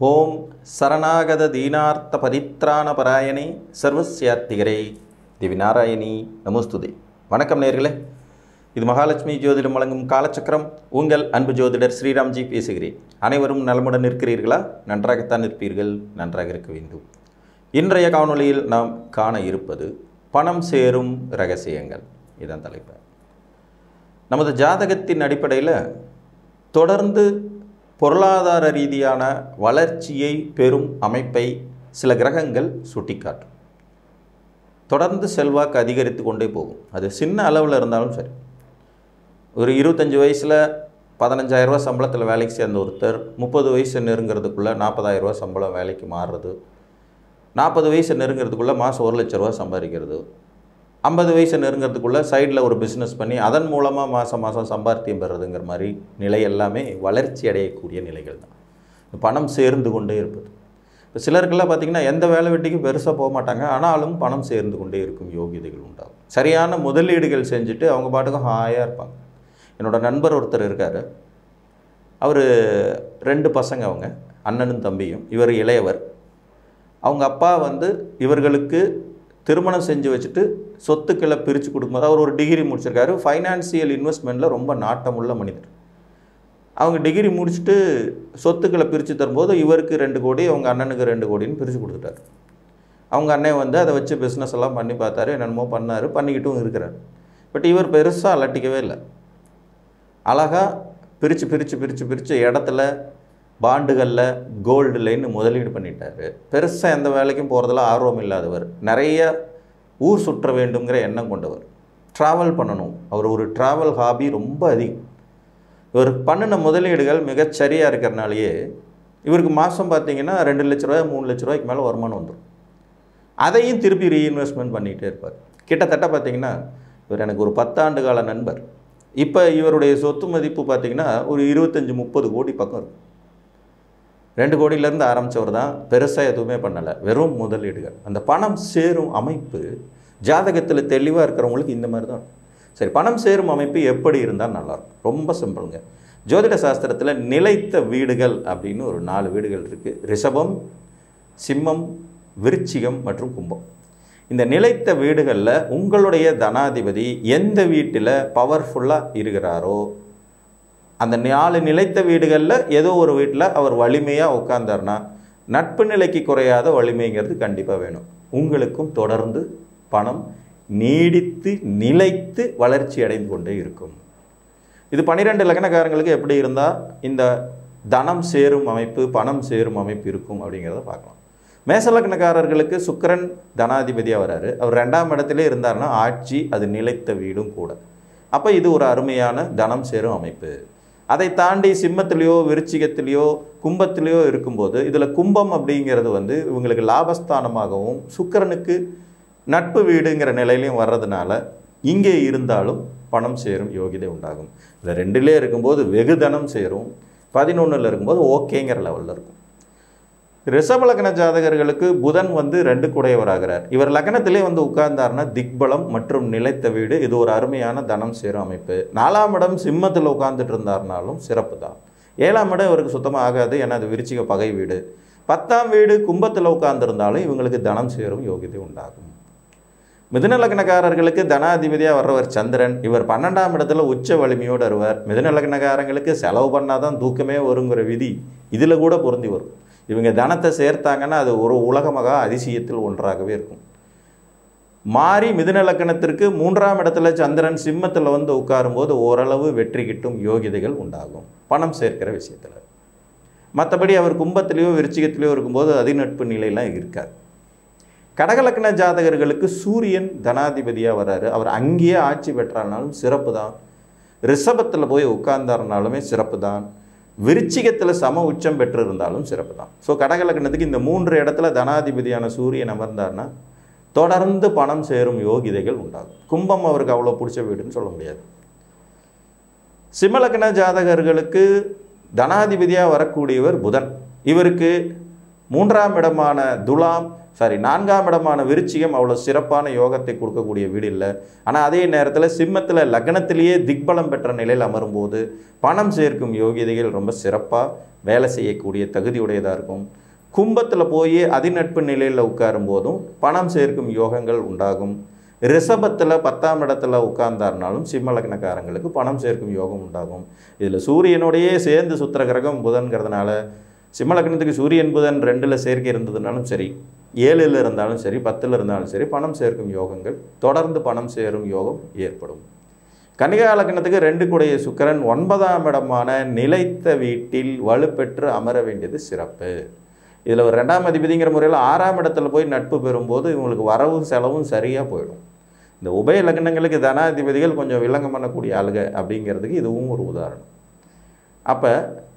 ஓம் சரணாகத தீனார்த்த பரித்ராண பராயணே சர்வஸ்யாத்திகரே தேவி நாராயணி நமஸ்துதே. வணக்கம் நேர்களே, இது மகாலட்சுமி ஜோதிடம் வழங்கும் காலச்சக்கரம். உங்கள் அன்பு ஜோதிடர் ஸ்ரீராம்ஜி பேசுகிறேன். அனைவரும் நலமுடன் இருக்கிறீர்களா? நன்றாகத்தான் இருப்பீர்கள், நன்றாக இருக்க வேண்டும். இன்றைய காணொளியில் நாம் காண இருப்பது பணம் சேரும் இரகசியங்கள். இதான் தலைப்பு. நமது ஜாதகத்தின் அடிப்படையில் தொடர்ந்து பொருளாதார ரீதியான வளர்ச்சியை பெறும் அமைப்பை சில கிரகங்கள் சுட்டிக்காட்டும். தொடர்ந்து செல்வாக்கு அதிகரித்து கொண்டே போகும். அது சின்ன அளவில் இருந்தாலும் சரி. ஒரு 25 வயசில் 15,000 ரூபா சம்பளத்தில் வேலைக்கு சேர்ந்த ஒருத்தர் 30 வயசு நெருங்கிறதுக்குள்ளே 40,000 ரூபா சம்பளம் வேலைக்கு மாறுறது, 40 வயசு நெருங்கிறதுக்குள்ளே மாதம் 1 லட்ச ரூபா சம்பாதிக்கிறது, 50 வயசு நெருங்கிறதுக்குள்ளே சைடில் ஒரு பிஸ்னஸ் பண்ணி அதன் மூலமாக மாதம் சம்பாத்தியம் பெறுறதுங்கிற மாதிரி நிலை எல்லாமே வளர்ச்சி அடையக்கூடிய நிலைகள் தான். பணம் சேர்ந்து கொண்டே இருப்பது. இப்போ சிலருக்கெல்லாம் பார்த்திங்கன்னா எந்த வேலை வெட்டிக்கும் பெருசாக போக மாட்டாங்க, ஆனாலும் பணம் சேர்ந்து கொண்டே இருக்கும் யோகியதைகள் உண்டாகும். சரியான முதலீடுகள் செஞ்சுட்டு அவங்க பாட்டுக்கும் ஹாயாக இருப்பாங்க. என்னோடய நண்பர் ஒருத்தர் இருக்கார். அவர் 2 பசங்க, அவங்க அண்ணனும் தம்பியும். இவர் இளையவர். அவங்க அப்பா இவர்களுக்கு திருமணம் செஞ்சு வச்சுட்டு சொத்துக்களை பிரித்து கொடுக்கும்போது அவர் ஒரு டிகிரி முடிச்சிருக்காரு. ஃபைனான்சியல் இன்வெஸ்ட்மெண்ட்டில் ரொம்ப நாட்டமுள்ள மனிதர். அவங்க டிகிரி முடிச்சுட்டு சொத்துக்களை பிரித்து தரும்போது இவருக்கு 2 கோடி, அவங்க அண்ணனுக்கு 2 கோடின்னு பிரித்து கொடுத்துட்டார். அவங்க அண்ணன் அதை வச்சு பிஸ்னஸ் எல்லாம் பண்ணி பார்த்தாரு, என்னென்னமோ பண்ணார், பண்ணிக்கிட்டும் இருக்கிறார். பட் இவர் பெருசாக அலட்டிக்கவே இல்லை. அழகாக பிரித்து இடத்துல, பாண்டுகளில், கோல்டுலன்னு முதலீடு பண்ணிட்டார். பெருசாக எந்த வேலைக்கும் போகிறதுல ஆர்வம் இல்லாதவர், நிறைய ஊர் சுற்ற வேண்டுங்கிற எண்ணம் கொண்டவர், ட்ராவல் பண்ணணும். அவர் ஒரு ட்ராவல் ஹாபி ரொம்ப அதிகம். இவர் பண்ணின முதலீடுகள் மிகச்சரியாக இருக்கிறனாலேயே இவருக்கு மாதம் பார்த்திங்கன்னா 2 லட்ச ரூபாய் 3 லட்ச ரூபாய்க்கு மேலே வருமானம் வந்துடும். அதையும் திருப்பி ரீஇன்வெஸ்ட்மெண்ட் பண்ணிகிட்டே இருப்பார். கிட்டத்தட்ட பார்த்திங்கன்னா இவர் எனக்கு ஒரு 10 ஆண்டு கால நண்பர். இப்போ இவருடைய சொத்து மதிப்பு பார்த்திங்கன்னா ஒரு 25-30 கோடி பக்கம் இருக்கும். 2 கோடியிலேருந்து ஆரம்பித்தவர் தான். பெருசாக எதுவுமே பண்ணலை, வெறும் முதலீடுகள். அந்த பணம் சேரும் அமைப்பு ஜாதகத்தில் தெளிவாக இருக்கிறவங்களுக்கு இந்த மாதிரி தான். சரி, பணம் சேரும் அமைப்பு எப்படி இருந்தால் நல்லாயிருக்கும்? ரொம்ப சிம்பிளுங்க. ஜோதிட சாஸ்திரத்தில் நிலைத்த வீடுகள் அப்படின்னு ஒரு 4 வீடுகள் இருக்குது. ரிஷபம், சிம்மம், விருச்சிகம் மற்றும் கும்பம். இந்த நிலைத்த வீடுகளில் உங்களுடைய தனாதிபதி எந்த வீட்டில் பவர்ஃபுல்லாக இருக்கிறாரோ, அந்த 4 நிலைத்த வீடுகளில் ஏதோ ஒரு வீட்டில் அவர் வலிமையாக உட்கார்ந்தார்னா நட்பு நிலைக்கு குறையாத வலிமைங்கிறது கண்டிப்பாக வேணும். உங்களுக்கும் தொடர்ந்து பணம் நீடித்து நிலைத்து வளர்ச்சி அடைந்து கொண்டே இருக்கும். இது 12 லக்னக்காரங்களுக்கு எப்படி இருந்தால் இந்த தனம் சேரும் அமைப்பு, பணம் சேரும் அமைப்பு இருக்கும் அப்படிங்கிறத பார்க்கலாம். மேச லக்னக்காரர்களுக்கு சுக்கிரன் தனாதிபதியாக வராரு. அவர் 2ஆம் இடத்திலே இருந்தார்னா ஆட்சி, அது நிலைத்த வீடும் கூட. அப்போ இது ஒரு அருமையான தனம் சேரும் அமைப்பு. அதை தாண்டி சிம்மத்திலேயோ விருச்சிகத்திலேயோ கும்பத்திலேயோ இருக்கும்போது இதில் கும்பம் அப்படிங்கிறது இவங்களுக்கு லாபஸ்தானமாகவும் சுக்கிரனுக்கு நட்பு வீடுங்கிற நிலையிலையும் வர்றதுனால இங்கே இருந்தாலும் பணம் சேரும் யோகிதை உண்டாகும். இதில் 2லே இருக்கும்போது வெகு தனம் சேரும், 11ல் இருக்கும்போது ஓகேங்கிற லெவலில் இருக்கும். ரிஷப லக்ன ஜாதகர்களுக்கு புதன் 2 கூடையவராகிறார். இவர் லக்னத்திலே உட்கார்ந்தார்னா திக்பலம் மற்றும் நிலைத்த வீடு, இது ஒரு அருமையான தனம் சேரும் அமைப்பு. 4ஆம் இடம் சிம்மத்தில் உட்கார்ந்துட்டு இருந்தார்னாலும் சிறப்பு தான். 7ஆம் இடம் இவருக்கு சுத்தமாக ஆகாது, ஏன்னா அது விருச்சிக பகை வீடு. 10ஆம் வீடு கும்பத்தில் உட்கார்ந்துருந்தாலும் இவங்களுக்கு தனம் சேரும் யோகிதை உண்டாகும். மிதுன லக்னக்காரர்களுக்கு தனாதிபதியாக வர்றவர் சந்திரன். இவர் 12ஆம் இடத்துல உச்ச வலிமையோடு வருவார். மிதுன லக்னக்காரங்களுக்கு செலவு பண்ணாதான் தூக்கமே வருங்கிற விதி இதில் கூட பொருந்தி வரும். இவங்க தனத்தை சேர்த்தாங்கன்னா அது ஒரு உலகமகா அதிசயத்தில் ஒன்றாகவே இருக்கும். மாறி மிதுன லக்னத்திற்கு 3ஆம் இடத்துல சந்திரன் சிம்மத்தில் உட்காரும்போது ஓரளவு வெற்றி கிட்டும் யோகிதைகள் உண்டாகும் பணம் சேர்க்கிற விஷயத்தில். மற்றபடி அவர் கும்பத்திலேயோ விருச்சிகத்திலேயோ இருக்கும்போது அதிநட்பு நிலையெல்லாம் இருக்கார். கடகலக்ன ஜாதகர்களுக்கு சூரியன் தனாதிபதியாக வர்றாரு. அவர் அங்கேயே ஆட்சி பெற்றாலும் சிறப்பு தான். ரிஷபத்தில் போய் உட்கார்ந்தாருனாலுமே சிறப்பு தான். விருச்சிகத்தில் சம உச்சம் பெற்றிருந்தாலும் சிறப்பு தான். ஸோ கடகலக்னத்துக்கு இந்த 3 இடத்துல தனாதிபதியான சூரியன் அமர்ந்தார்னா தொடர்ந்து பணம் சேரும் யோகிதைகள் உண்டாகும். கும்பம் அவருக்கு அவ்வளோ பிடிச்ச வீடுன்னு சொல்ல முடியாது. சிம்மலக்ன ஜாதகர்களுக்கு தனாதிபதியாக வரக்கூடியவர் புதன். இவருக்கு 3ஆம் இடமான துலாம் நான்காம் இடமான விருச்சிகம் அவ்வளோ சிறப்பான யோகத்தை கொடுக்கக்கூடிய வீடு இல்லை. ஆனால் அதே நேரத்தில் சிம்மத்தில் லக்னத்திலேயே திக்பலம் பெற்ற நிலையில் அமரும்போது பணம் சேர்க்கும் யோகியதைகள் ரொம்ப சிறப்பாக வேலை செய்யக்கூடிய தகுதியுடையதாக இருக்கும். கும்பத்தில் போய் அதிநட்பு நிலையில் உட்காரும் போதும் பணம் சேர்க்கும் யோகங்கள் உண்டாகும். ரிஷபத்தில் 10ஆம் இடத்துல உட்கார்ந்தார்னாலும் சிம்ம லக்னக்காரங்களுக்கு பணம் சேர்க்கும் யோகம் உண்டாகும். இதில் சூரியனோடையே சேர்ந்து சுத்திர கிரகம் புதன்கிறதுனால சிம்ம லக்னத்துக்கு சூரியன் புதன் 2ல் சேர்க்கை இருந்ததுனாலும் சரி, 7ல் இருந்தாலும் சரி, 10ல் இருந்தாலும் சரி, பணம் சேர்க்கும் யோகங்கள் தொடர்ந்து பணம் சேரும் யோகம் ஏற்படும். கன்னிகா லக்னத்துக்கு 2 கூடிய சுக்கிரன் 9ஆம் இடமான நிலைத்த வீட்டில் வலுப்பெற்று அமர வேண்டியது சிறப்பு. இதில் ஒரு 2ஆம் அதிபதிங்கிற முறையில் 6ஆம் இடத்துல போய் நட்பு பெறும்போது இவங்களுக்கு வரவும் செலவும் சரியாக போயிடும். இந்த உபய லக்னங்களுக்கு தனாதிபதிகள் கொஞ்சம் வில்லங்கம் பண்ணக்கூடிய ஆளுக அப்படிங்கிறதுக்கு இதுவும் ஒரு உதாரணம். அப்போ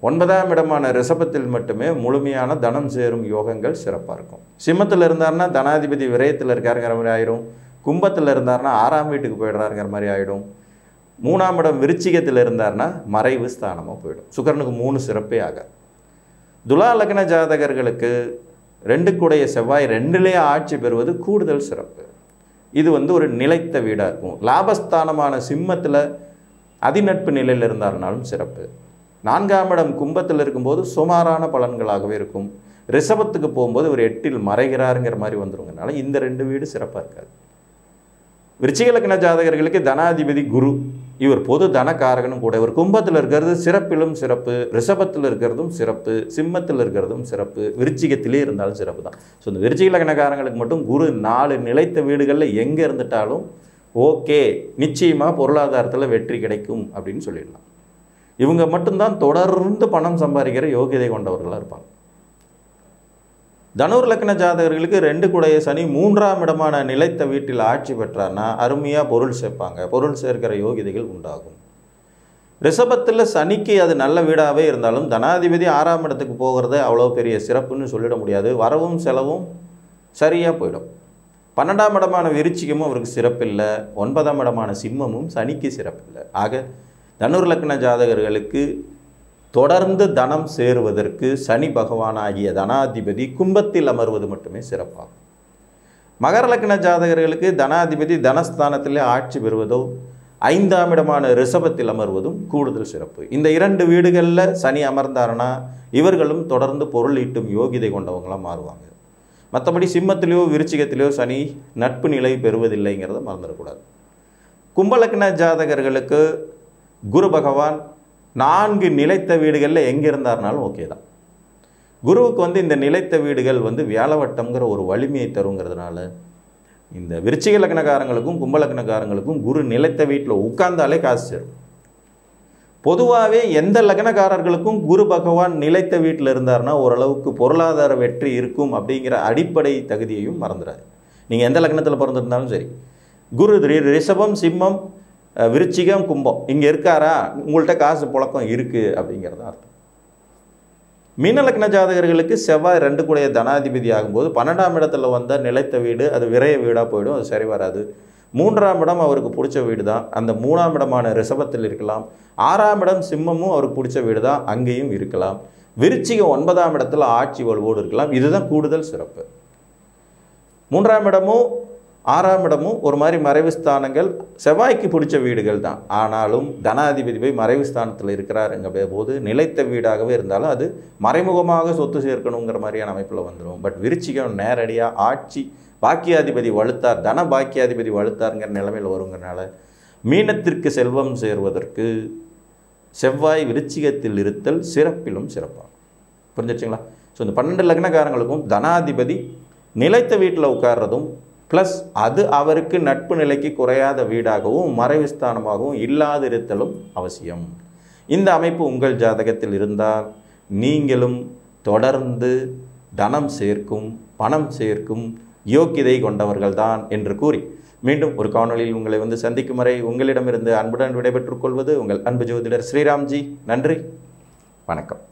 9ஆம் இடமான ரிஷபத்தில் மட்டுமே முழுமையான தனம் சேரும் யோகங்கள் சிறப்பாக இருக்கும். சிம்மத்தில் இருந்தார்னா தனாதிபதி விரயத்தில் இருக்காருங்கிற மாதிரி ஆயிடும். கும்பத்தில் இருந்தார்னா 6ஆம் வீட்டுக்கு போயிடுறாருங்கிற மாதிரி ஆகிடும். 3ஆம் இடம் விருச்சிகத்தில் இருந்தார்னா மறைவு ஸ்தானமாக போயிடும். சுக்கிரனுக்கு 3 சிறப்பே ஆகாது. துலா லக்ன ஜாதகர்களுக்கு 2 கூடைய செவ்வாய் 2லேயே ஆட்சி பெறுவது கூடுதல் சிறப்பு. இது ஒரு நிலைத்த வீடாக இருக்கும். லாபஸ்தானமான சிம்மத்தில் அதிநட்பு நிலையில் இருந்தார்னாலும் சிறப்பு. 4ஆம் இடம் கும்பத்தில் இருக்கும்போது சுமாரான பலன்களாகவே இருக்கும். ரிஷபத்துக்கு போகும்போது ஒரு 8ல் மறைகிறாருங்கிற மாதிரி வந்துருங்கனால இந்த 2 வீடு சிறப்பாக இருக்காது. விருச்சிக லக்ன ஜாதகர்களுக்கு தனாதிபதி குரு, இவர் பொது தனக்காரகனும் கூட. இவர் கும்பத்தில் இருக்கிறது சிறப்பிலும் சிறப்பு, ரிஷபத்தில் இருக்கிறதும் சிறப்பு, சிம்மத்தில் இருக்கிறதும் சிறப்பு, விருச்சிகத்திலே இருந்தாலும் சிறப்பு தான். ஸோ இந்த விருச்சிக லக்னக்காரங்களுக்கு மட்டும் குரு 4 நிலைத்த வீடுகளில் எங்கே இருந்துட்டாலும் ஓகே, நிச்சயமாக பொருளாதாரத்தில் வெற்றி கிடைக்கும் அப்படின்னு சொல்லிடலாம். இவங்க மட்டும்தான் தொடர்ந்து பணம் சம்பாதிக்கிற யோகியதை கொண்டவர்களாக இருப்பாங்க. தனுர் லக்ன ஜாதகர்களுக்கு 2 கூடைய சனி 3ஆம் இடமான நிலைத்த வீட்டில் ஆட்சி பெற்றார்னா அருமையாக பொருள் சேர்ப்பாங்க. பொருள் சேர்க்கிற யோகிதைகள் உண்டாகும். ரிஷபத்தில் சனிக்கு அது நல்ல வீடாகவே இருந்தாலும் தனாதிபதி 6ஆம் இடத்துக்கு போகிறது அவ்வளோ பெரிய சிறப்புன்னு சொல்லிட முடியாது. வரவும் செலவும் சரியாக போயிடும். 12ஆம் இடமான விருச்சிகமும் அவருக்கு சிறப்பில்லை. 9ஆம் இடமான சிம்மமும் சனிக்கு சிறப்பில்லை. ஆக தனுர் லக்ன ஜாதகர்களுக்கு தொடர்ந்து தனம் சேருவதற்கு சனி பகவானாகிய தனாதிபதி கும்பத்தில் அமர்வது மட்டுமே சிறப்பாகும். மகர லக்ன ஜாதகர்களுக்கு தனாதிபதி தனஸ்தானத்திலே ஆட்சி பெறுவதோ 5ஆம் இடமான ரிஷபத்தில் அமர்வதும் கூடுதல் சிறப்பு. இந்த 2 வீடுகளில் சனி அமர்ந்தாருன்னா இவர்களும் தொடர்ந்து பொருள் ஈட்டும் யோகிதை கொண்டவங்களாம் மாறுவாங்க. மற்றபடி சிம்மத்திலேயோ விருச்சிகத்திலேயோ சனி நட்பு நிலை பெறுவதில்லைங்கிறத மறந்துடக்கூடாது. கும்பலக்ன ஜாதகர்களுக்கு குரு பகவான் 4 நிலைத்த வீடுகளில் எங்கே இருந்தார்னாலும் ஓகே தான். குருவுக்கு இந்த நிலைத்த வீடுகள் வியாழவட்டம்ங்கிற ஒரு வலிமையை தருங்கிறதுனால இந்த விருச்சிக லக்னக்காரங்களுக்கும் கும்பலக்னக்காரங்களுக்கும் குரு நிலைத்த வீட்டில் உட்கார்ந்தாலே காசு சேரும். பொதுவாகவே எந்த லக்னக்காரர்களுக்கும் குரு பகவான் நிலைத்த வீட்டில் இருந்தார்னா ஓரளவுக்கு பொருளாதார வெற்றி இருக்கும் அப்படிங்கிற அடிப்படை தகுதியையும் மறந்துடாது. நீங்கள் எந்த லக்னத்தில் பிறந்திருந்தாலும் சரி, குரு ரிஷபம், சிம்மம், விருச்சிகம், கும்பம் இங்கே இருக்காரா, உங்கள்கிட்ட காசு புழக்கம் இருக்குது அப்படிங்கிறத அர்த்தம். மீன லக்ன ஜாதகர்களுக்கு செவ்வாய் 2 கூடைய தனாதிபதி ஆகும்போது 12ஆம் இடத்துல வந்த நிலைத்த வீடு அது விரைய வீடாக போயிடும். அது சரி வராது. 3ஆம் இடம் அவருக்கு பிடிச்ச வீடு தான். அந்த 3ஆம் இடமான ரிஷபத்தில் இருக்கலாம். 6ஆம் இடம் சிம்மமும் அவருக்கு பிடிச்ச வீடு தான், அங்கேயும் இருக்கலாம். விருச்சிகம் 9ஆம் இடத்துல ஆட்சி வலுவோடு இருக்கலாம். இதுதான் கூடுதல் சிறப்பு. 3ஆம் இடமும் 6ஆம் இடமும் ஒரு மாதிரி மறைவு ஸ்தானங்கள், செவ்வாய்க்கு பிடிச்ச வீடுகள் தான். ஆனாலும் தனாதிபதி போய் மறைவு ஸ்தானத்தில் இருக்கிறாருங்க போது நிலைத்த வீடாகவே இருந்தாலும் அது மறைமுகமாக சொத்து சேர்க்கணுங்கிற மாதிரியான அமைப்பில் வந்துடும். பட் விருச்சிகம் நேரடியாக ஆட்சி பாக்கியாதிபதி வலுத்தார், தன பாக்கியாதிபதி வலுத்தாருங்கிற நிலைமையில் வருங்கிறனால மீனத்திற்கு செல்வம் சேருவதற்கு செவ்வாய் விருச்சிகத்தில் இருத்தல் சிறப்பிலும் சிறப்பாகும். புரிஞ்சிச்சுங்களா? ஸோ இந்த 12 லக்னக்காரங்களுக்கும் தனாதிபதி நிலைத்த வீட்டில் உட்கார்றதும் ப்ளஸ் அது அவருக்கு நட்பு நிலைக்கு குறையாத வீடாகவும் மறைவுஸ்தானமாகவும் இல்லாதிருத்தலும் அவசியம். இந்த அமைப்பு உங்கள் ஜாதகத்தில் இருந்தால் நீங்களும் தொடர்ந்து தனம் சேர்க்கும், பணம் சேர்க்கும் யோக்கியதை கொண்டவர்கள்தான் என்று கூறி மீண்டும் ஒரு காணொளியில் உங்களை சந்திக்கும் வரை உங்களிடமிருந்து அன்புடன் விடைபெற்றுக் கொள்வது உங்கள் அன்பு ஜோதிடர் ஸ்ரீராம்ஜி. நன்றி, வணக்கம்.